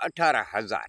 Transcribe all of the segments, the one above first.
18,000।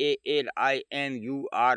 ALIMUR,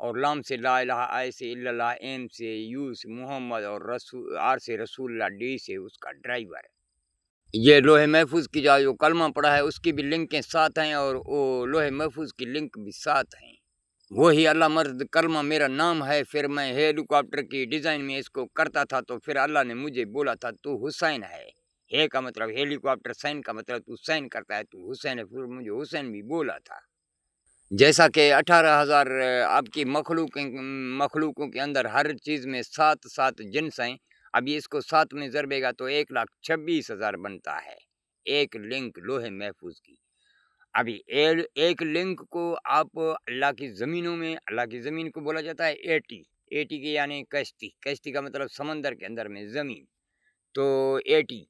اور لام سے لا الہ، آئے سے اللہ، ایم سے یو سے محمد، اور رسول، آر سے رسول اللہ، ڈی سے اس کا ڈرائیور ہے۔ یہ لوح محفوظ کی جو کلمہ پڑھا ہے اس کی بھی لنکیں ساتھ ہیں، اور وہ لوح محفوظ کی لنک بھی ساتھ ہیں۔ وہی اللہ مرد کلمہ میرا نام ہے۔ پھر میں ہیلی کاپٹر کی ڈیزائن میں اس کو کرتا تھا، تو پھر اللہ نے مجھے بولا تھا تو حسین ہے۔ ہے کا مطلب ہیلی کاپٹر، سین کا مطلب تو سین کرتا ہے، تو حسین ہے۔ پھر مجھے حسین بھی بولا تھا۔ جیسا کہ 18,000 آپ کی مخلوقوں کے اندر ہر چیز میں 7 جنس ہیں۔ ابھی اس کو 7 میں ضربے گا تو 1,26,000 بنتا ہے ایک لنک لوح محفوظ کی۔ ابھی ایک لنک کو آپ اللہ کی زمینوں میں، اللہ کی زمین کو بولا جاتا ہے 80 کی یعنی کشتی کا مطلب سمندر کے اندر میں زمین، تو 80،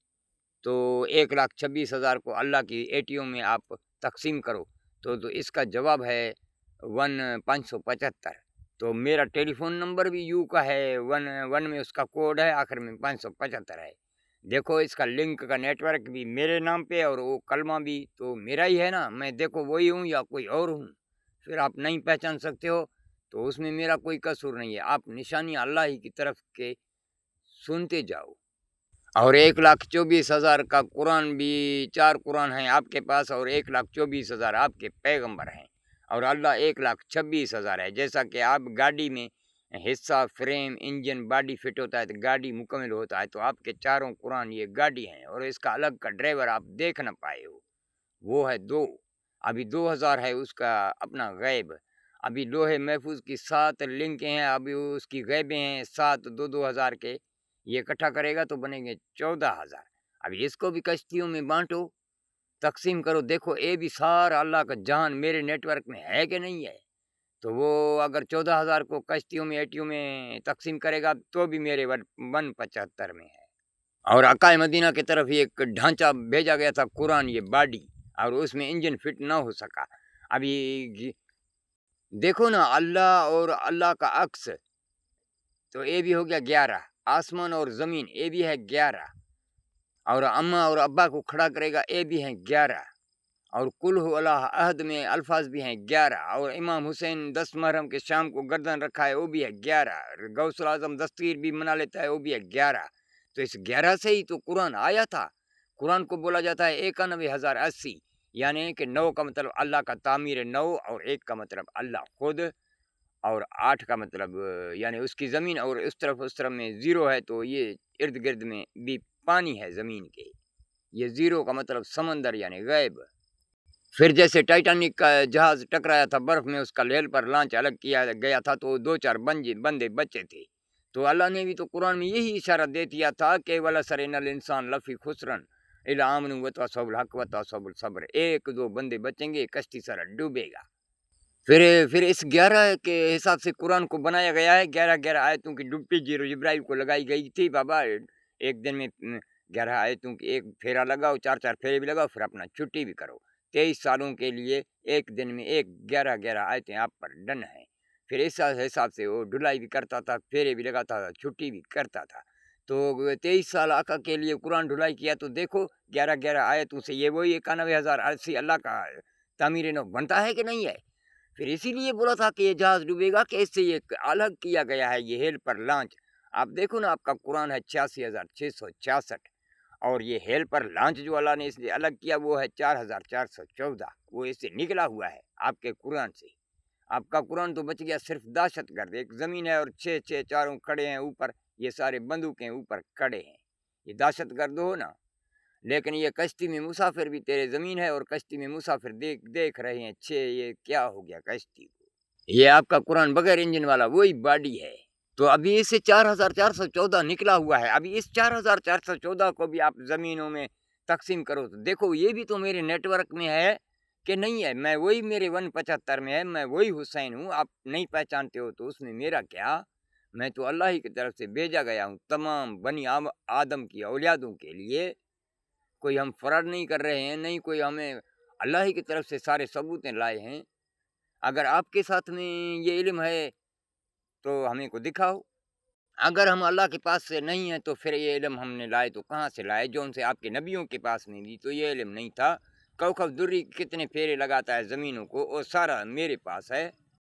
تو 1,26,000 کو اللہ کی 80 میں آپ تقسیم کرو تو اس کا جواب ہے 575۔ تو میرا ٹیلی فون نمبر بھی یو کا ہے، 1 میں اس کا کوڈ ہے، آخر میں 575 ہے۔ دیکھو اس کا لنک کا نیٹ ورک بھی میرے نام پہ، اور وہ کلمہ بھی تو میرا ہی ہے نا۔ میں دیکھو وہی ہوں یا کوئی اور ہوں، پھر آپ نہیں پہچان سکتے ہو تو اس میں میرا کوئی قصور نہیں ہے۔ آپ نشانی اللہ ہی کی طرف کے سنتے جاؤ۔ اور 1,24,000 کا قرآن بھی، 4 قرآن ہیں آپ کے پاس، اور 1,24,000 آپ کے پیغمبر ہیں، اور اللہ 1,26,000 ہے۔ جیسا کہ آپ گاڑی میں حصہ، فریم، انجن، باڈی فٹ ہوتا ہے تو گاڑی مکمل ہوتا ہے، تو آپ کے 4 قرآن یہ گاڑی ہیں، اور اس کا الگ کا ڈرائیور آپ دیکھ نہ پائے ہو، وہ ہے 2۔ ابھی 2,000 ہے اس کا اپنا غیب۔ ابھی لوح محفوظ کی 7 لنکیں ہیں، ابھی اس کی غیبیں ہیں 7، 2,000 کے، یہ اکٹھا کرے گا تو بنیں گے 14,000۔ ابھی اس کو بھی کشتیوں میں بانٹو، تقسیم کرو، دیکھو یہ بھی سارا اللہ کا جہان میرے نیٹ ورک میں ہے کہ نہیں ہے۔ تو وہ اگر 14,000 کو کشتیوں میں 80 میں تقسیم کرے گا تو بھی میرے 175 میں ہے۔ اور عقائے مدینہ کی طرف ایک ڈھانچہ بھیجا گیا تھا قرآن، یہ باڈی، اور اس میں انجن فٹ نہ ہو سکا۔ ابھی دیکھو نا، اللہ اور اللہ کا عکس، تو یہ بھی ہو گیا 11۔ آسمان اور زمین یہ بھی ہے 11، اور اماں اور ابا کو کھڑا کرے گا یہ بھی ہیں 11، اور کل ہو اللہ عہد میں الفاظ بھی ہیں 11، اور امام حسین 10 محرم کے شام کو گردن رکھا ہے وہ بھی ہے 11، غوث الاعظم دستگیر بھی منا لیتا ہے وہ بھی ہے 11۔ تو اس 11 سے ہی تو قرآن آیا تھا۔ قرآن کو بولا جاتا ہے 91,080، یعنی کہ 9 کا مطلب اللہ کا تعمیر 9، اور 1 کا مطلب اللہ خود، اور 8 کا مطلب یعنی اس کی زمین، اور اس طرف میں 0 ہے، تو یہ ارد گرد میں بھی پانی ہے زمین کے، یہ 0 کا مطلب سمندر یعنی غیب۔ پھر جیسے ٹائٹینک کا جہاز ٹکرایا تھا برف میں، اس کا لیل پر لانچ الگ کیا گیا تھا تو 2-4 بندے بچے تھے، تو اللہ نے بھی تو قرآن میں یہی اشارہ دے دیا تھا کہ وَلَسَرِنَ الْإِنسَانَ لَفِي خُسْرٍ إِلَّا آمَنُوا وَتَوَاصَوْا بِالْحَقِّ وَتَوَاصَوْا بالصبر۔ 1-2 بندے بچیں گے، کشتی سارا ڈوبے گا۔ پھر اس 11 کے حساب سے قرآن کو بنایا گیا ہے۔ 11 آیتوں کی ڈبکی جبرائیل کو لگائی گئی تھی، بابا ایک دن میں 11 آیتوں کی ایک پھیرا لگاؤ، 4 پھیرے بھی لگاؤ، پھر اپنا چھٹی بھی کرو۔ 23 سالوں کے لیے ایک دن میں 11 آیتیں آپ پر ڈن ہیں۔ پھر اس حساب سے وہ ڈھلائی بھی کرتا تھا، پھیرے بھی لگاتا تھا، چھٹی بھی کرتا تھا۔ تو 23 سال آقا کے لیے قرآن ڈھلائی کیا، تو دیکھو 11 آیتوں سے یہ وہی 91,080 اللہ کا تعمیر نو بنتا ہے کہ نہیں ہے۔ پھر اسی لیے بولا تھا کہ یہ جہاز ڈوبے گا کہ اس سے یہ الگ کیا گیا ہے، یہ ہیل پر لانچ۔ آپ دیکھو نا، آپ کا قرآن ہے 86,666، اور یہ ہیل پر لانچ جو اللہ نے اس لیے الگ کیا وہ ہے 4,414، وہ اس سے نکلا ہوا ہے آپ کے قرآن سے۔ آپ کا قرآن تو بچ گیا صرف دہشت گرد، ایک زمین ہے اور 6 چاروں کھڑے ہیں اوپر، یہ سارے بندوقیں اوپر کھڑے ہیں، یہ دہشت گرد ہو نا۔ لیکن یہ کشتی میں مسافر بھی تیرے زمین ہے، اور کشتی میں مسافر دیکھ رہے ہیں 6، یہ کیا ہو گیا کشتی کو۔ یہ آپ کا قرآن بغیر انجن والا وہی باڈی ہے۔ تو ابھی اس سے 4,414 نکلا ہوا ہے۔ ابھی اس 4,414 کو بھی آپ زمینوں میں تقسیم کرو تو دیکھو یہ بھی تو میرے نیٹ ورک میں ہے کہ نہیں ہے۔ میں وہی میرے 175 میں ہے، میں وہی حسین ہوں۔ آپ نہیں پہچانتے ہو تو اس میں میرا کیا، میں تو اللہ ہی کی طرف سے بھیجا گیا ہوں تمام بنی آدم کی اولادوں کے لیے۔ کوئی ہم فراڈ نہیں کر رہے ہیں، نہیں کوئی ہمیں، اللہ ہی کی طرف سے سارے ثبوتیں لائے ہیں۔ اگر آپ کے ساتھ میں یہ علم ہے تو ہمیں کو دکھاؤ۔ اگر ہم اللہ کے پاس سے نہیں ہیں تو پھر یہ علم ہم نے لائے تو کہاں سے لائے؟ جو ان سے آپ کے نبیوں کے پاس میں بھی تو یہ علم نہیں تھا۔ کوکب دری کتنے پھیرے لگاتا ہے زمینوں کو، وہ سارا میرے پاس ہے۔